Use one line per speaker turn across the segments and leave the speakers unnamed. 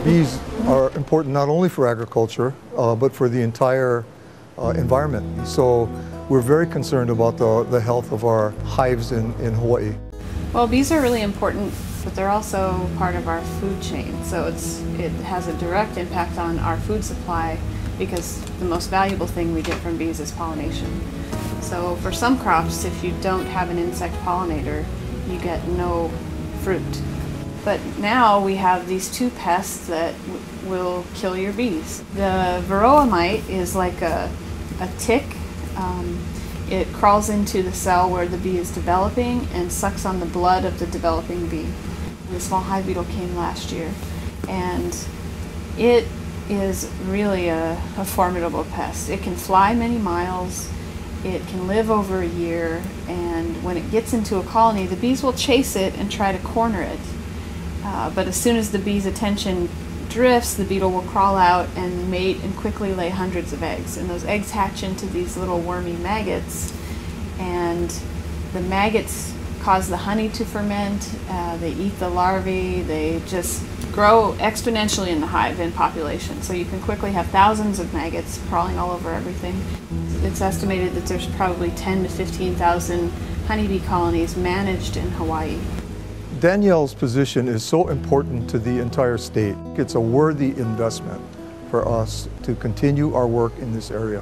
Bees are important not only for agriculture, but for the entire environment. So we're very concerned about the health of our hives in Hawaii.
Well, bees are really important, but they're also part of our food chain. So it has a direct impact on our food supply because the most valuable thing we get from bees is pollination. So for some crops, if you don't have an insect pollinator, you get no fruit. But now we have these two pests that will kill your bees. The varroa mite is like a tick. It crawls into the cell where the bee is developing and sucks on the blood of the developing bee. The small hive beetle came last year, and it is really a formidable pest. It can fly many miles, it can live over a year, and when it gets into a colony, the bees will chase it and try to corner it. But as soon as the bee's attention drifts, the beetle will crawl out and mate and quickly lay hundreds of eggs. And those eggs hatch into these little wormy maggots, and the maggots cause the honey to ferment. They eat the larvae. They just grow exponentially in the hive in population. So you can quickly have thousands of maggots crawling all over everything. It's estimated that there's probably 10 to 15,000 honeybee colonies managed in Hawaii.
Danielle's position is so important to the entire state. It's a worthy investment for us to continue our work in this area.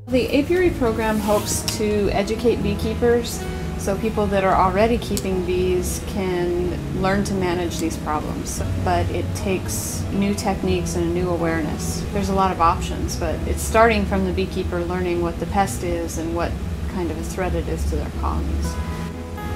The apiary program hopes to educate beekeepers so people that are already keeping bees can learn to manage these problems. But it takes new techniques and a new awareness. There's a lot of options, but it's starting from the beekeeper learning what the pest is and what kind of a threat it is to their colonies.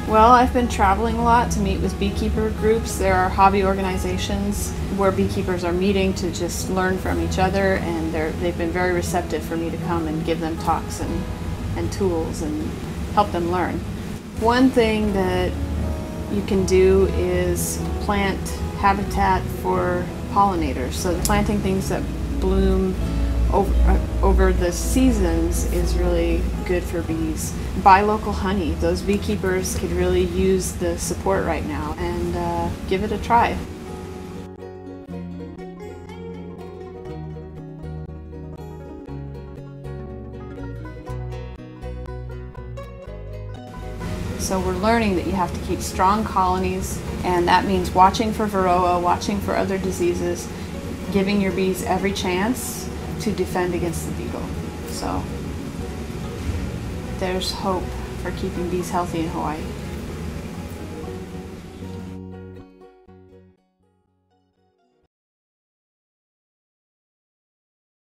Well, I've been traveling a lot to meet with beekeeper groups. There are hobby organizations where beekeepers are meeting to just learn from each other, and they've been very receptive for me to come and give them talks and tools and help them learn. One thing that you can do is plant habitat for pollinators. So planting things that bloom over the seasons is really good for bees. Buy local honey. Those beekeepers could really use the support right now, and give it a try. So we're learning that you have to keep strong colonies, and that means watching for varroa, watching for other diseases, giving your bees every chance to defend against the beetle. So there's hope for keeping bees healthy in Hawaii.